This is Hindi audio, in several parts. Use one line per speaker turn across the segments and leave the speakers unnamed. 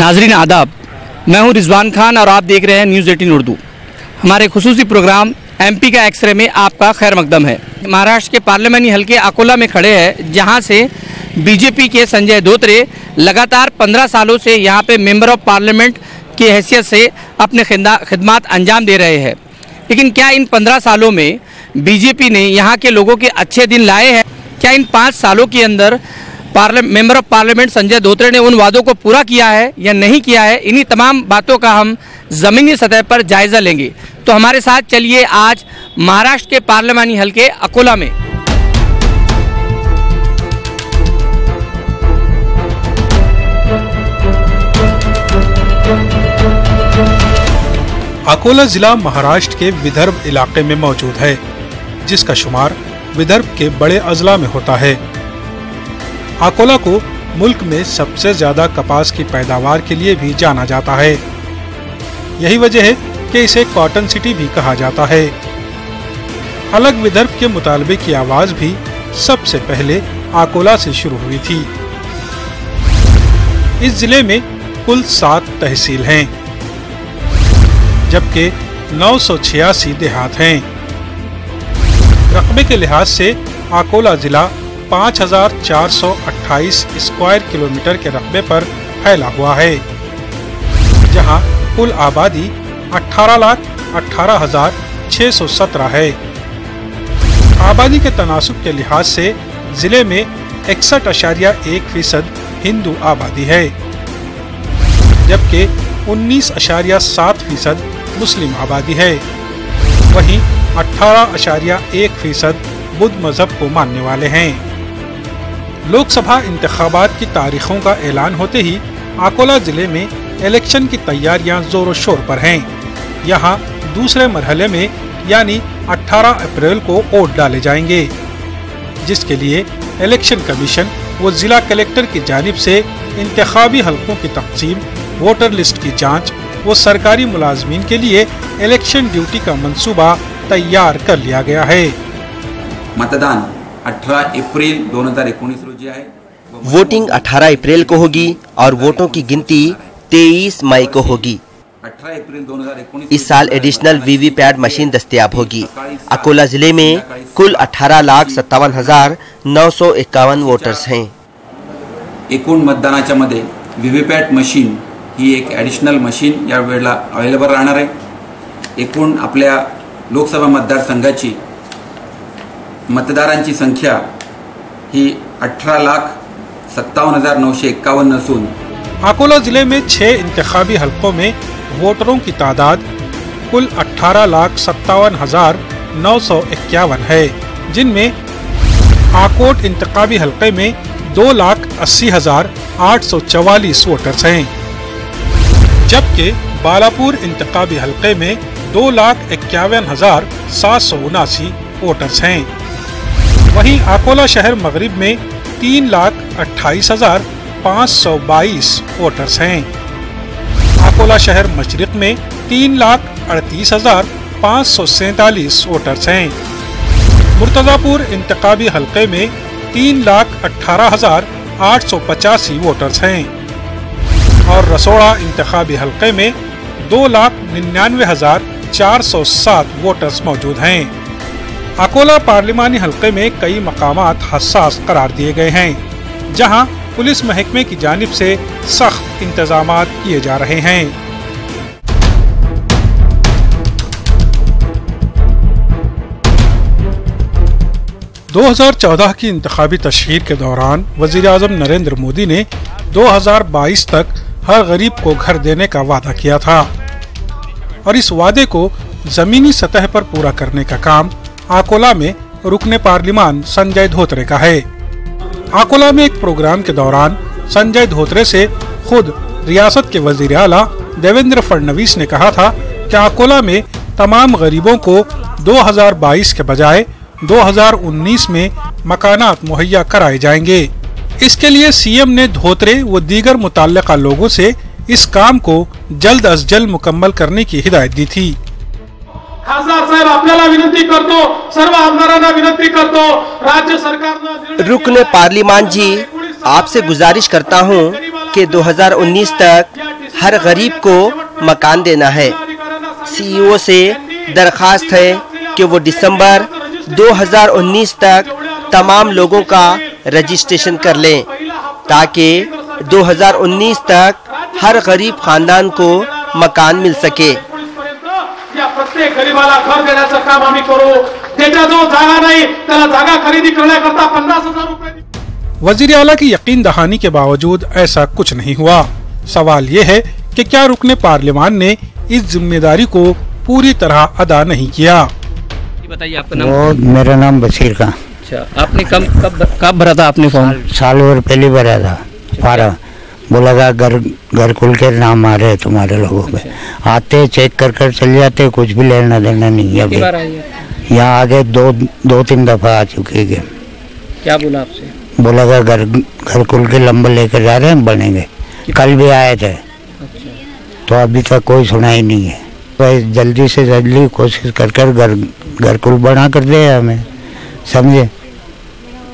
नाजरीन आदाब, मैं हूं रिजवान खान और आप देख रहे हैं न्यूज़ 18 उर्दू। हमारे खुसूसी प्रोग्राम एमपी का एक्सरे में आपका खैर मकदम है। महाराष्ट्र के पार्लियामानी हल्के अकोला में खड़े हैं, जहां से बीजेपी के संजय धोत्रे लगातार 15 सालों से यहां पे मेंबर ऑफ पार्लियामेंट की हैसियत से अपने खिदमात अंजाम दे रहे हैं। लेकिन क्या इन 15 सालों में बीजेपी ने यहाँ के लोगों के अच्छे दिन लाए हैं? क्या इन 5 सालों के अंदर member of parliament Sanjay Dhotre ने उन वादों को पूरा किया है या नहीं किया है? इन्हीं तमाम बातों का हम ज़मीनी सतह पर जायज़ा लेंगे। तो हमारे साथ चलिए आज महाराष्ट्र के पार्लियामानी हल्के अकोला में।
अकोला जिला महाराष्ट्र के विदर्भ इलाके में मौजूद है, जिसका शुमार विदर्भ के बड़े अजला में होता है। अकोला को मुल्क में सबसे ज्यादा कपास की पैदावार के लिए भी जाना जाता है। यही वजह है कि इसे कॉटन सिटी भी कहा जाता है। अलग विदर्भ के मुतालबे की आवाज भी सबसे पहले अकोला से शुरू हुई थी। इस जिले में कुल 7 तहसील हैं, जबकि 986 देहात हैं। रकबे के लिहाज से अकोला जिला 5428 स्क्वायर किलोमीटर के रकबे पर फैला हुआ है, जहां कुल आबादी 18,18,617 है। आबादी के तनासुब के लिहाज से जिले में 61.1% हिंदू आबादी है, जबकि 19.7% मुस्लिम आबादी है। वहीं 18.1% बुद्ध मजहब को मानने वाले हैं। लोकसभा इंतखाबात की तारीखों का ऐलान होते ही अकोला जिले में इलेक्शन की तैयारियां जोरों शोर पर हैं। यहां दूसरे मरहले में यानी 18 अप्रैल को वोट डाले जाएंगे, जिसके लिए इलेक्शन कमीशन व जिला कलेक्टर की जानिब से इंतखाबी हलकों की तक़सीम, वोटर लिस्ट की जांच व सरकारी मुलाजमीन के लिए इलेक्शन ड्यूटी का मंसूबा तैयार कर लिया गया है।
मतदान 18 अप्रैल 2019 रोजी है।
वोटिंग 18 अप्रैल को होगी और वोटों की गिनती 23 मई को होगी।
18 अप्रैल 2019
इस साल एडिशनल वीवीपैट मशीन दस्तयाब होगी। अकोला जिले में कुल 18,57,951 वोटर्स हैं।
एकूण मतदानाच्या मध्ये वीवीपॅट मशीन ही एक ॲडिशनल मशीन या वेळेला अवेलेबल राहणार आहे। एकूण आपल्या लोकसभा मतदारसंघाची मतदारांची संख्या ही 18,57,951 असून
अकोला जिले में 6 इंतखाबी हलकों में वोटरों की तादाद कुल 18,57,951 है, जिनमें आकोट इंतखाबी हलके में 2,80,844 वोटर्स हैं, जबकि बालापुर इंतखाबी हलके में 2,51,779 वोटर्स हैं। वहीं अकोला शहर मगरिब में 3,28,522 वोटर्स हैं। अकोला शहर मशरिक में 3,38,547 वोटर्स हैं। मुर्तजापुर इंतखाबी हलके में 3,18,885 वोटर्स हैं और रसोड़ा इंतखाबी हलके में 2,99,407 वोटर्स मौजूद हैं। अकोला पार्लिमानी हलके में कई मकामात हसास करार दिए गए हैं, जहां पुलिस महकमे की जानिब से सख्त इंतजामात किए जा रहे हैं। दो 2014 की इंतखाबी तशहीर के दौरान वजीर आज़म नरेंद्र मोदी ने 2022 तक हर गरीब को घर देने का वादा किया था और इस वादे को जमीनी सतह पर पूरा करने का काम अकोला में रुकने पार्लिमान संजय धोत्रे का है। अकोला में एक प्रोग्राम के दौरान संजय धोत्रे से खुद रियासत के वजीर आला देवेंद्र फडणवीस ने कहा था कि अकोला में तमाम गरीबों को 2022 के बजाय 2019 में मकानात मुहैया कराए जाएंगे। इसके लिए सीएम ने धोत्रे व दीगर मुताल्लिका लोगों से इस काम को जल्द अज जल्द मुकम्मल करने की हिदायत दी थी।
खासदार साहेब आपल्याला विनंती करतो, सर्व आमदारांना विनंती करतो, राज्य सरकारनं
रुकने पार्लिमान जी, आपसे गुजारिश करता हूं कि 2019 तक हर गरीब को मकान देना है। सीईओ से दरखास्त है कि वो दिसंबर 2019 तक तमाम लोगों का रजिस्ट्रेशन कर लें ताकि 2019 तक हर गरीब खानदान को मकान मिल सके।
प्रत्येक गरीबाला घर देण्याचं काम आम्ही करू। ज्याच्याजवळ जागा नाही त्याला जागा खरेदी करण्याकरता 50,000 रुपये।
वजीर आला की यकीन दहानी के बावजूद ऐसा कुछ नहीं हुआ। सवाल ये है कि क्या रुकने पार्लियामान ने इस जिम्मेदारी को पूरी तरह अदा नहीं किया।
बताइए आपका नाम।
मेरा नाम बशीर खान।
अच्छा, आपने कब भरा था आपने फॉर्म?
साल भर पहले भरा था फॉर्म। बोला था घर खुल के नाम आ रहे तुम्हारे लोगों पे। आते चेक कर चले जाते, कुछ भी लेना देना नहीं है। अभी यहाँ आगे दो तीन दफा आ चुके हैं।
क्या बोला आपसे?
बोला था घर खुल के लंबा लेकर जा रहे हैं, बनेंगे। कल भी आए थे। तो अभी तक कोई सुनाई नहीं है। तो जल्दी से जल्दी कोशिश कर घर कुल बना कर दे हमें, समझे।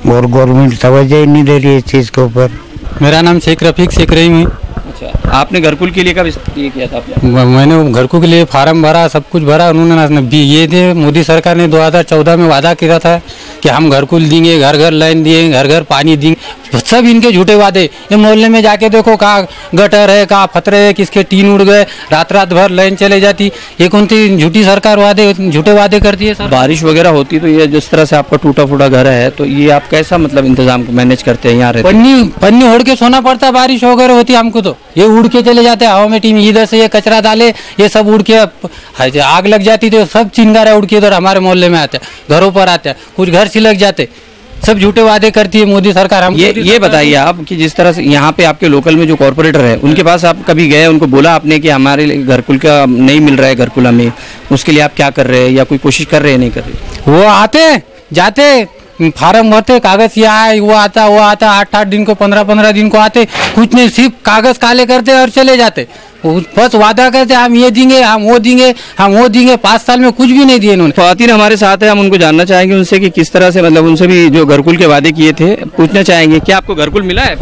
और गवर्नमेंट तवज्जो ही नहीं दे रही इस चीज़ के ऊपर।
मेरा नाम शेख रफीक शेख रहीम है।
अच्छा, आपने घरकुल के लिए कब ये किया था?
मैंने घरकुल के लिए फार्म भरा, सब कुछ भरा। उन्होंने भी ये थे, मोदी सरकार ने 2014 में वादा किया था कि हम घरकुल देंगे, घर घर लाइन दिए, घर घर पानी देंगे। सब इनके झूठे वादे। ये मोहल्ले में जाके देखो, कहाँ गटर है, कहाँ फतरे है, किसके टीन उड़ गए, रात भर लाइन चले जाती। ये कौन सी झूठी सरकार झूठे वादे करती है।
बारिश वगैरह होती तो ये जिस तरह से आपका टूटा फूटा घर है, तो ये आप कैसा मतलब इंतजाम मैनेज करते हैं? यहाँ
पन्नी ओढ़ के सोना पड़ता है। बारिश वगैरह होती है हमको तो ये उड़ के चले जाते हैं हवा में। टीम इधर से ये कचरा डाले, ये सब उड़ के आग लग जाती तो सब चिंगारा उड़ के इधर हमारे मोहल्ले में आते हैं, घरों पर आते हैं, कुछ घर सिलक जाते। सब झूठे वादे करती है मोदी सरकार। हम
ये बताइए आप कि जिस तरह से यहाँ पे आपके लोकल में जो कॉर्पोरेटर है, उनके पास आप कभी गए, उनको बोला आपने कि हमारे घरकुल का नहीं मिल रहा है घरकुल हमें, उसके लिए आप क्या कर रहे हैं या कोई कोशिश कर रहे हैं? नहीं कर रहे?
वो आते जाते, फार्म भरते, कागज ये आए, वो आता 8-8 दिन को 15-15 दिन को आते, कुछ नहीं, सिर्फ कागज काले करते और चले जाते। बस वादा करते हम ये देंगे, हम वो देंगे। 5 साल में कुछ भी नहीं दिए इन्होंने।
ख्वातीन हमारे साथ है, हम उनको जानना चाहेंगे उनसे कि किस तरह से मतलब उनसे भी जो घरकुल के वादे किए थे पूछना चाहेंगे। क्या आपको घरकुल मिला है?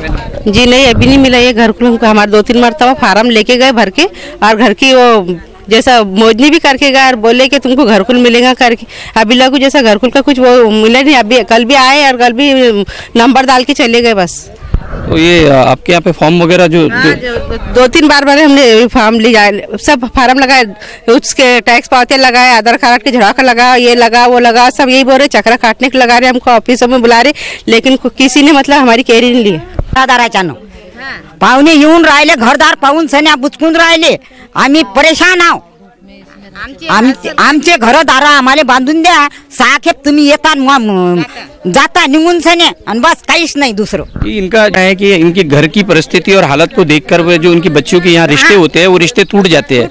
जी नहीं, अभी नहीं मिला ये घरकुल। हमको हमारे 2-3 मरतबा फार्म लेके गए भर के, और घर की वो जैसा मोजनी भी करके गए और बोले कि तुमको घरकुल मिलेगा करके। अभी लोग जैसा घरकुल का कुछ वो मिला नहीं। अभी कल भी आए और कल भी नंबर डाल के चले गए बस।
तो ये आपके यहाँ पे फॉर्म वगैरह जो
2-3 बार हमने फॉर्म लिया, सब फार्म लगाए, उसके टैक्स पावती लगाए, आधार कार्ड के झड़ाका लगा, ये लगा वो लगा, सब यही बोल रहे चक्रा काटने को लगा रहे, हमको ऑफिसों में बुला रहे, लेकिन किसी ने मतलब हमारी केरी नहीं ली।
पाहुणे येऊन राहिले, घरदार पाहून सन्या बुचकून राहिले, आम्ही परेशान आहो। आमचे घरदार आम्हाला बांधून द्या, साखेप तुम्ही येता जाता निघून सने, आणि बस काहीच नहीं दूसरों।
इनका है कि इनके घर की परिस्थिति और हालत को देखकर वे जो उनकी बच्चियों के यहाँ रिश्ते होते हैं वो रिश्ते टूट जाते हैं।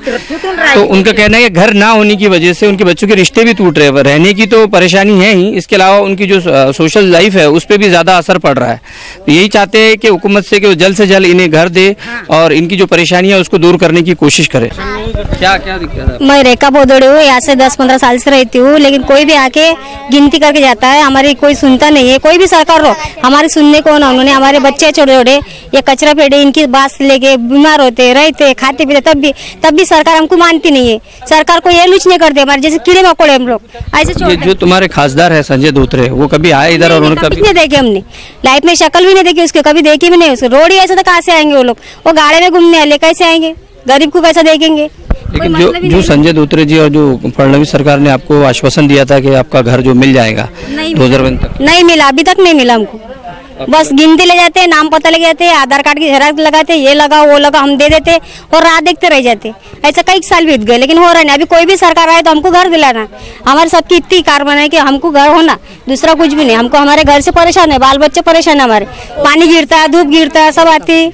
तो उनका कहना है कि घर ना होने की वजह से उनके बच्चों के रिश्ते भी टूट रहे हैं। रहने की तो परेशानी है ही, इसके अलावा उनकी जो सोशल लाइफ है उस पर भी ज्यादा असर पड़ रहा है। तो यही चाहते हैं कि हुकूमत से कि वो जल्द से जल्द इन्हें घर दे और इनकी जो परेशानी है उसको दूर करने की कोशिश करे। क्या दिक्कत है?
मैं रेखा बोदड़े हूँ, यहाँ से 10-15 साल से रहती हूँ, लेकिन कोई भी आके गिनती करके जाता है, हमारी कोई सुनता नहीं है। कोई भी सरकार हो हमारे सुनने को ना, उन्होंने हमारे बच्चे छोटे ये कचरा पेड़े इनकी बात लेके बीमार होते रहते खाते पीते, तब भी सरकार हमको मानती नहीं है। सरकार को ये लूच नहीं करते, हमारे जैसे कीड़े मकोड़े हम लोग ऐसे छोड़।
जो तुम्हारे खासदार है संजय धोत्रे, वो कभी आए इधर? और उन्होंने कभी नहीं
देखे, हमने लाइफ में शक्ल भी नहीं देखी उसके, कभी देखी भी नहीं उसको। रोड ही ऐसा तो कहाँ से आएंगे वो लोग? वो गाड़ी में घूमने वाले कैसे आएंगे? गरीब को कैसा देखेंगे?
लेकिन जो संजय धोत्रे जी और जो फडणवीस सरकार ने आपको आश्वासन दिया था कि आपका घर जो मिल जाएगा 2020 तक,
नहीं मिला, अभी तक नहीं मिला हमको। बस गिनती ले जाते, नाम पता लग जाते, आधार कार्ड की झेरॉक्स लगाते, ये लगा वो लगा, हम दे देते और राह देखते रह जाते। ऐसा कई साल बीत गए, लेकिन हो रहा नहीं। अभी कोई भी सरकार आए तो हमको घर दिलाना, हमारे सबकी इतनी कारबान है कि हमको घर होना, दूसरा कुछ भी नहीं। हमको हमारे घर से परेशान है, बाल बच्चे परेशान है, हमारे पानी गिरता है, धूप गिरता है, सब आती।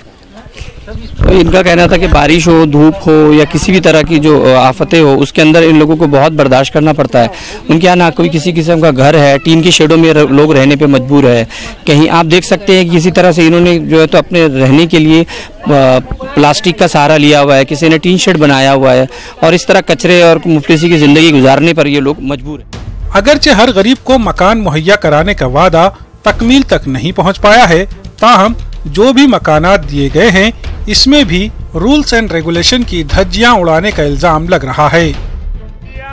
तो इनका कहना था कि बारिश हो, धूप हो या किसी भी तरह की जो आफतें हो, उसके अंदर इन लोगों को बहुत बर्दाश्त करना पड़ता है। उनके यहाँ ना कोई किसी किस्म का घर है, टीन की शेडों में लोग रहने पे मजबूर है। कहीं आप देख सकते हैं कि किसी तरह से इन्होंने जो है तो अपने रहने के लिए प्लास्टिक का सहारा लिया हुआ है, किसी ने टीन शेड बनाया हुआ है, और इस तरह कचरे और मुफ्लिसी की जिंदगी गुजारने पर ये लोग मजबूर है।
अगरचे हर गरीब को मकान मुहैया कराने का वादा तकमील तक नहीं पहुँच पाया है, ताहम जो भी मकानात दिए गए हैं इसमें भी रूल्स एंड रेगुलेशन की धज्जियां उड़ाने का इल्जाम लग रहा है।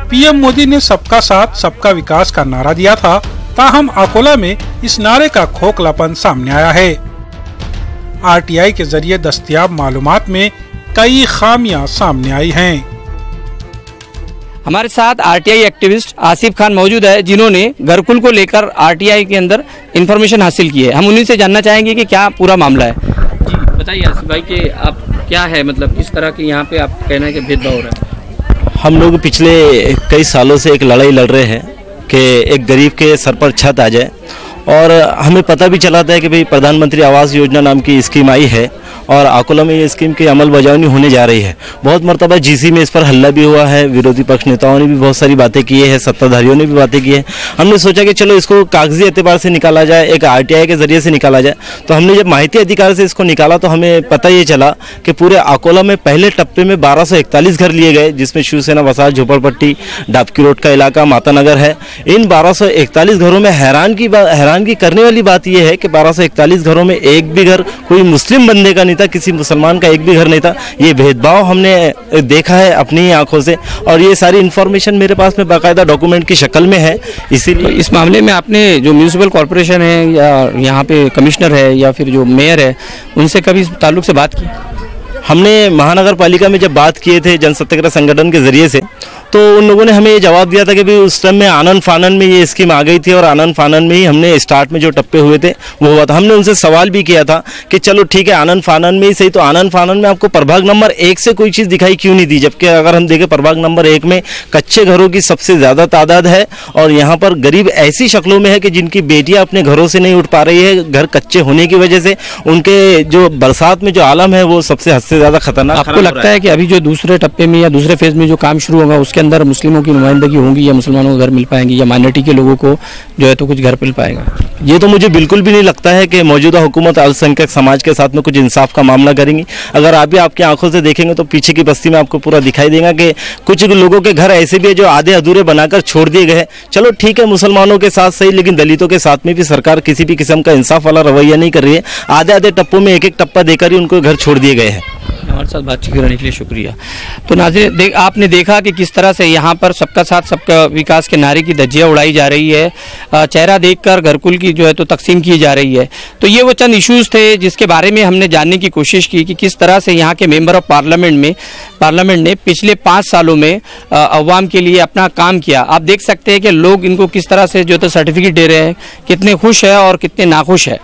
पीएम मोदी ने सबका साथ सबका विकास का नारा दिया था, ताहम अकोला में इस नारे का खोखलापन सामने आया है। आरटीआई के जरिए दस्तयाब मालूमात में कई खामियां सामने आई हैं।
हमारे साथ आरटीआई एक्टिविस्ट आसिफ खान मौजूद है, जिन्होंने घरकुल को लेकर आरटीआई के अंदर इंफॉर्मेशन हासिल की है। हम उन्हीं से जानना चाहेंगे कि क्या पूरा मामला है। जी बताइए आसिफ भाई कि आप क्या है, मतलब किस तरह के यहाँ पे आप कहना है कि भेदभाव हो रहा है।
हम लोग पिछले कई सालों से एक लड़ाई लड़ रहे हैं कि एक गरीब के सर पर छत आ जाए, और हमें पता भी चला था कि भाई प्रधानमंत्री आवास योजना नाम की स्कीम आई है और अकोला में ये स्कीम की अमल बजावनी होने जा रही है। बहुत मरतबा जीसी में इस पर हल्ला भी हुआ है, विरोधी पक्ष नेताओं ने भी बहुत सारी बातें की है, सत्ताधारियों ने भी बातें की है। हमने सोचा कि चलो इसको कागजी एतबार से निकाला जाए, एक आरटीआई के जरिए से निकाला जाए। तो हमने जब माहिती अधिकार से इसको निकाला तो हमें पता ये चला कि पूरे अकोला में पहले टप्पे में 1241 घर लिए गए, जिसमें शिवसेना वसाहत झोपड़पट्टी, डाबकी रोड का इलाका, माता नगर है। इन 1241 घरों में हैरानगी करने वाली बात यह है कि 1241 घरों में एक भी घर कोई मुस्लिम बंदे का नहीं था, किसी मुसलमान का एक भी घर नहीं था। ये भेदभाव हमने देखा है अपनी आंखों से, और ये सारी इन्फॉर्मेशन मेरे पास में बाकायदा डॉक्यूमेंट की शक्ल में है। इसीलिए
इस मामले में आपने जो म्यूनिसिपल कॉर्पोरेशन है या यहाँ पे कमिश्नर है या फिर जो मेयर है, उनसे कभी इस ताल्लुक से बात की?
हमने महानगर पालिका में जब बात किए थे जन सत्याग्रह संगठन के जरिए से, तो उन लोगों ने हमें ये जवाब दिया था कि भाई उस टाइम में आनन फानन में ये स्कीम आ गई थी और आनन फानन में ही हमने स्टार्ट में जो टप्पे हुए थे वो हुआ था। हमने उनसे सवाल भी किया था कि चलो ठीक है आनन फानन में ही सही, तो आनन फानन में आपको प्रभाग नंबर 1 से कोई चीज़ दिखाई क्यों नहीं दी, जबकि अगर हम देखें प्रभाग नंबर 1 में कच्चे घरों की सबसे ज़्यादा तादाद है, और यहाँ पर गरीब ऐसी शक्लों में है कि जिनकी बेटियाँ अपने घरों से नहीं उठ पा रही है, घर कच्चे होने की वजह से उनके जो बरसात में जो आलम है वो सबसे हद से ज़्यादा खतरनाक।
आपको लगता है कि अभी जो दूसरे टप्पे में या दूसरे फेज में जो काम शुरू होगा उसके अंदर मुस्लिमों की नुमाइंदगी होंगी या मुसलमानों को घर मिल पाएंगे या माइनॉरिटी के लोगों को जो है तो कुछ घर मिल पाएगा?
ये तो मुझे बिल्कुल भी नहीं लगता है कि मौजूदा हुकूमत अल्पसंख्यक समाज के साथ में कुछ इंसाफ का मामला करेंगी। अगर आप भी आपकी आंखों से देखेंगे तो पीछे की बस्ती में आपको पूरा दिखाई देगा कि कुछ लोगों के घर ऐसे भी है जो आधे अधूरे बनाकर छोड़ दिए गए हैं। चलो ठीक है मुसलमानों के साथ सही, लेकिन दलितों के साथ में भी सरकार किसी भी किस्म का इंसाफ वाला रवैया नहीं कर रही है। आधे आधे टप्पों में एक एक टप्पा देकर ही उनको घर छोड़ दिए गए हैं।
हमारे साथ बातचीत करने के लिए शुक्रिया। तो नाज़रीन आपने देखा कि किस तरह से यहाँ पर सबका साथ सबका विकास के नारे की धज्जियाँ उड़ाई जा रही है, चेहरा देखकर घरकुल की जो है तो तकसीम की जा रही है। तो ये वो चंद इश्यूज़ थे जिसके बारे में हमने जानने की कोशिश की कि किस तरह से यहाँ के मेंबर ऑफ पार्लियामेंट ने पिछले 5 सालों में अवाम के लिए अपना काम किया। आप देख सकते हैं कि लोग इनको किस तरह से जो तो सर्टिफिकेट दे रहे हैं, कितने खुश है और कितने नाखुश है।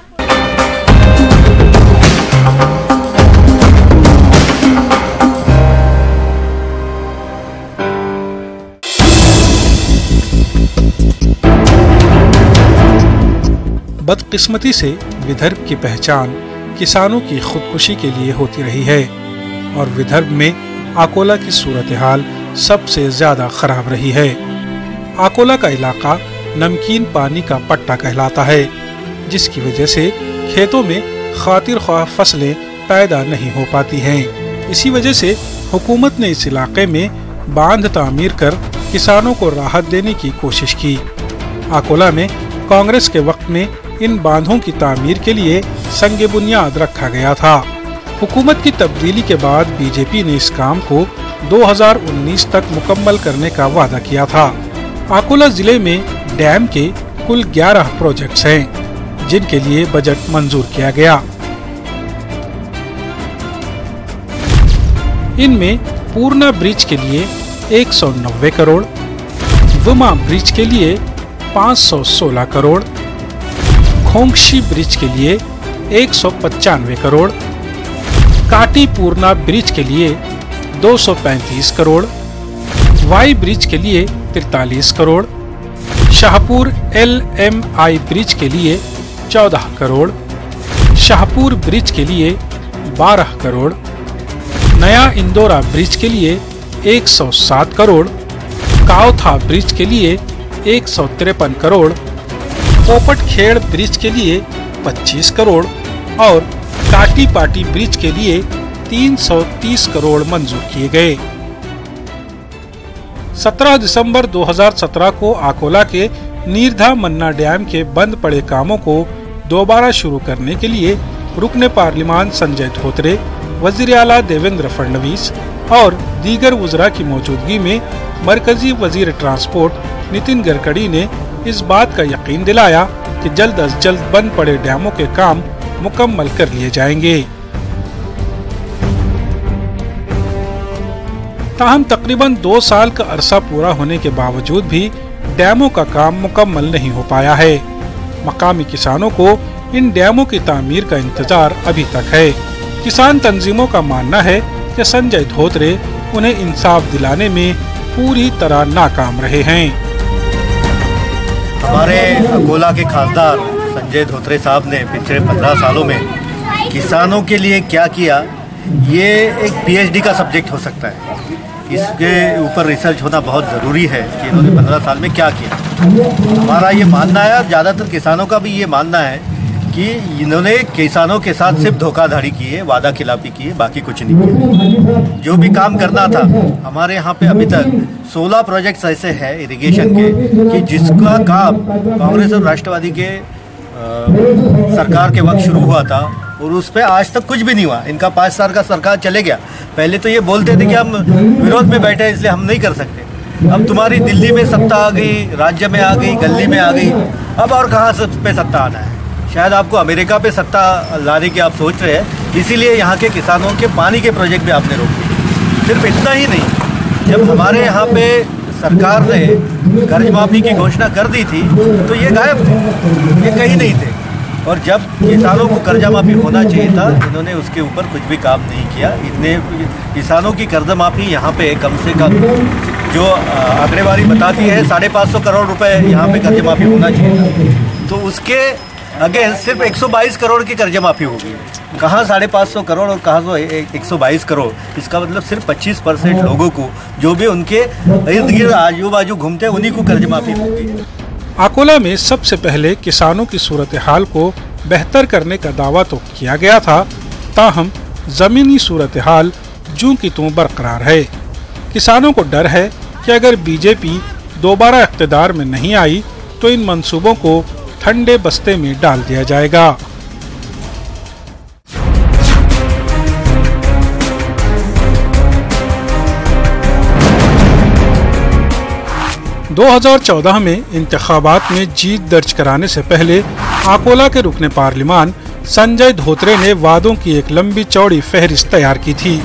बदकिस्मती से विदर्भ की पहचान किसानों की खुदकुशी के लिए होती रही है, और विदर्भ में अकोला की सूरत हाल सबसे ज्यादा खराब रही है। अकोला का इलाका नमकीन पानी का पट्टा कहलाता है, जिसकी वजह से खेतों में खातिर ख्वाह फसलें पैदा नहीं हो पाती हैं। इसी वजह से हुकूमत ने इस इलाके में बांध तामीर कर किसानों को राहत देने की कोशिश की। अकोला में कांग्रेस के वक्त में इन बांधों की तामीर के लिए संग बुनियाद रखा गया था। हुकूमत की तब्दीली के बाद बीजेपी ने इस काम को 2019 तक मुकम्मल करने का वादा किया था। अकोला जिले में डैम के कुल 11 प्रोजेक्ट्स हैं, जिनके लिए बजट मंजूर किया गया। इनमें पूर्णा ब्रिज के लिए 190 करोड़, वुमा ब्रिज के लिए 516 करोड़, खोंगशी ब्रिज के लिए 195 करोड़, काटी पूर्णा ब्रिज के लिए 235 करोड़, वाई ब्रिज के लिए 43 करोड़, शाहपुर LMI ब्रिज के लिए 14 करोड़, शाहपुर ब्रिज के लिए 12 करोड़, नया इंदौरा ब्रिज के लिए 107 करोड़, कावथा ब्रिज के लिए 153 करोड़, पोपट खेड़ ब्रिज के लिए 25 करोड़ और काटी पाटी ब्रिज के लिए 330 करोड़ मंजूर किए गए। 17 दिसंबर 2017 को अकोला के नीरधा मन्ना डैम के बंद पड़े कामों को दोबारा शुरू करने के लिए रुकने पार्लिमान संजय धोत्रे, वजीर आला देवेंद्र फडणवीस और दीगर वज़रा की मौजूदगी में मरकजी वजीर ट्रांसपोर्ट नितिन गडकरी ने इस बात का यकीन दिलाया कि जल्द अज जल्द बंद पड़े डैमों के काम मुकम्मल कर लिए जाएंगे। ताहम तकरीबन 2 साल का अरसा पूरा होने के बावजूद भी डैमों का काम मुकम्मल नहीं हो पाया है। मकामी किसानों को इन डैमों की तामीर का इंतजार अभी तक है। किसान तंजीमों का मानना है कि संजय धोत्रे उन्हें इंसाफ दिलाने में पूरी तरह नाकाम रहे हैं।
हमारे अकोला के खासदार संजय धोत्रे साहब ने पिछले 15 सालों में किसानों के लिए क्या किया, ये एक पीएचडी का सब्जेक्ट हो सकता है। इसके ऊपर रिसर्च होना बहुत ज़रूरी है कि इन्होंने 15 साल में क्या किया। हमारा ये मानना है और ज़्यादातर किसानों का भी ये मानना है कि इन्होंने किसानों के साथ सिर्फ धोखाधड़ी की है, वादा खिलाफी की है, बाकी कुछ नहीं किया। जो भी काम करना था, हमारे यहाँ पे अभी तक 16 प्रोजेक्ट्स ऐसे हैं इरिगेशन के कि जिसका काम कांग्रेस और राष्ट्रवादी के सरकार के वक्त शुरू हुआ था और उस पर आज तक कुछ भी नहीं हुआ। इनका 5 साल का सरकार चले गया। पहले तो ये बोलते थे कि हम विरोध में बैठे हैं इसलिए हम नहीं कर सकते। अब तुम्हारी दिल्ली में सत्ता आ गई, राज्य में आ गई, गली में आ गई, अब और कहाँ पे सत्ता आना है। शायद आपको अमेरिका पे सत्ता लाने की आप सोच रहे हैं, इसीलिए यहाँ के किसानों के पानी के प्रोजेक्ट भी आपने रोक दिए। सिर्फ इतना ही नहीं, जब हमारे यहाँ पे सरकार ने कर्ज माफी की घोषणा कर दी थी तो ये गायब थे, ये कहीं नहीं थे। और जब किसानों को कर्जा माफी होना चाहिए था, इन्होंने उसके ऊपर कुछ भी काम नहीं किया। इतने किसानों की कर्जा माफी यहाँ पे कम से कम जो आंकड़ेवारी बताती है 550 करोड़ रुपए यहाँ पे कर्जा माफी होना चाहिए था, तो उसके अगेन सिर्फ 122 करोड़ की कर्जा माफी हो गई। कहाँ 550 करोड़ और कहाँ 122 करोड़। इसका मतलब सिर्फ 25% लोगों को, जो भी उनके इर्द गिर्द आजू बाजू घूमते हैं, उन्हीं को कर्जा माफी हो गई।
अकोला में सबसे पहले किसानों की सूरत हाल को बेहतर करने का दावा तो किया गया था, ताहम जमीनी सूरत हाल जूं की त्यों बरकरार है। किसानों को डर है कि अगर बीजेपी दोबारा इख्तिदार में नहीं आई तो इन मंसूबों को ठंडे बस्ते में डाल दिया जाएगा। दो 2014 में इंतखाबात में जीत दर्ज कराने से पहले अकोला के रुकने पार्लिमान संजय धोत्रे ने वादों की एक लंबी चौड़ी फहरिस्त तैयार की थी,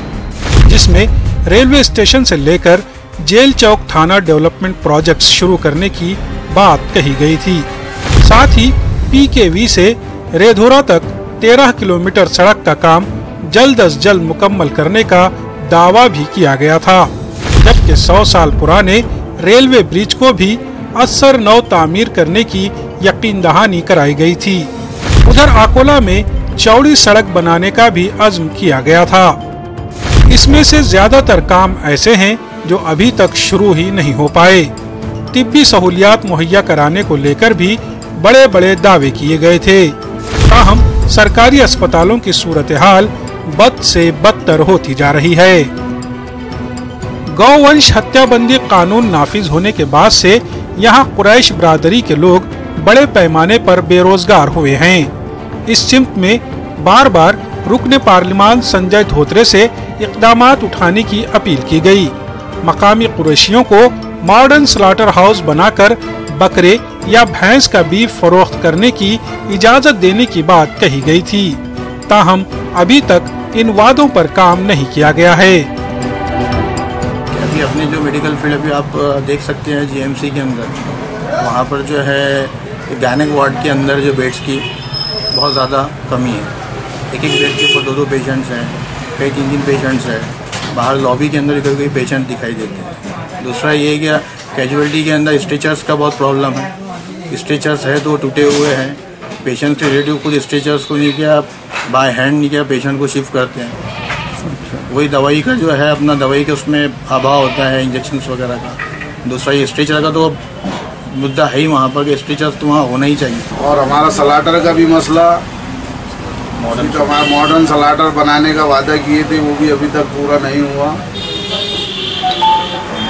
जिसमें रेलवे स्टेशन से लेकर जेल चौक थाना डेवलपमेंट प्रोजेक्ट्स शुरू करने की बात कही गई थी। साथ ही पीकेवी से रेधोरा तक 13 किलोमीटर सड़क का काम जल्द अज जल्द मुकम्मल करने का दावा भी किया गया था, जबकि 100 साल पुराने रेलवे ब्रिज को भी असर नौ तामीर करने की यकीन दहानी कराई गई थी। उधर अकोला में चौड़ी सड़क बनाने का भी अज़्म किया गया था। इसमें से ज्यादातर काम ऐसे हैं जो अभी तक शुरू ही नहीं हो पाए। तिब्बी सहूलियात मुहैया कराने को लेकर भी बड़े बड़े दावे किए गए थे, ताहम सरकारी अस्पतालों की सूरत हाल बद से बदतर होती जा रही है। गौवंश हत्याबंदी कानून नाफिज होने के बाद से यहाँ कुरैश बरादरी के लोग बड़े पैमाने पर बेरोजगार हुए हैं। इस सिमत में बार बार रुकने पार्लिमान संजय धोत्रे से इक़दामात उठाने की अपील की गई। मकामी कुरैशियों को मॉडर्न स्लॉटर हाउस बनाकर बकरे या भैंस का बीफ फरोख्त करने की इजाजत देने की बात कही गई थी, ताहम अभी तक इन वादों पर काम नहीं किया गया है।
अभी अपने जो मेडिकल फील्ड अभी आप देख सकते हैं जीएमसी के अंदर, वहाँ पर जो है गायनेक वार्ड के अंदर जो बेड्स की बहुत ज़्यादा कमी है। एक बेड के ऊपर 2-2 पेशेंट्स हैं, कई 3-3 पेशेंट्स हैं। बाहर लॉबी के अंदर कई पेशेंट दिखाई देते हैं। दूसरा ये कि कैजुअलिटी के अंदर स्ट्रेचर्स का बहुत प्रॉब्लम है। स्ट्रेचर्स है तो टूटे हुए हैं। पेशेंट के रिलेटिव खुद स्ट्रेचर्स को नहीं किया, बाय हैंड नहीं किया, पेशेंट को शिफ्ट करते हैं। वही दवाई का जो है अपना दवाई के उसमें अभाव होता है, इंजेक्शन वगैरह का। दूसरा ये स्ट्रेचर का तो मुद्दा है ही वहाँ पर कि स्ट्रेचर्स तो वहाँ होना ही चाहिए।
और हमारा सलाटर का भी मसला, जो हमारा मॉडर्न सलाटर बनाने का वादा किए थे वो भी अभी तक पूरा नहीं हुआ।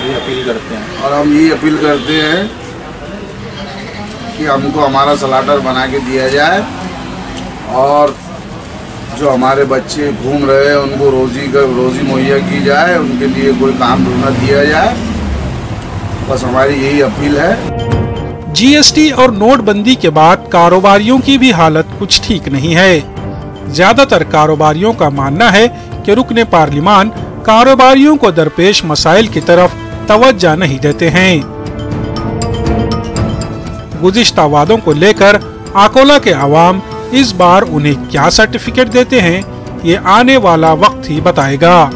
ये अपील करते हैं
और हम ये अपील करते हैं कि हमको हमारा सलाटर बना के दिया जाए और जो हमारे बच्चे घूम रहे हैं उनको रोजी मुहैया की जाए, उनके लिए कोई काम ढूंढना दिया जाए, बस हमारी यही अपील है।
जीएसटी और नोटबंदी के बाद कारोबारियों की भी हालत कुछ ठीक नहीं है। ज्यादातर कारोबारियों का मानना है कि रुकने पार्लिमान कारोबारियों को दरपेश मसाइल की तरफ तवज्जो नहीं देते हैं। गुज़िश्ता वादों को लेकर अकोला के अवाम इस बार उन्हें क्या सर्टिफिकेट देते हैं, ये आने वाला वक्त ही बताएगा।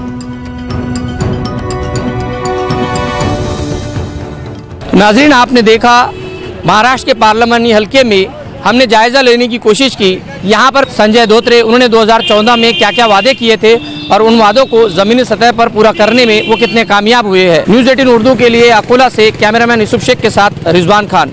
नाज़रीन, आपने देखा महाराष्ट्र के पार्लियामानी हलके में हमने जायजा लेने की कोशिश की। यहाँ पर संजय धोत्रे, उन्होंने 2014 में क्या क्या वादे किए थे और उन वादों को जमीनी सतह पर पूरा करने में वो कितने कामयाब हुए हैं। न्यूज़ 18 उर्दू के लिए अकोला से कैमरामैन यूसुफ शेख के साथ रिजवान खान।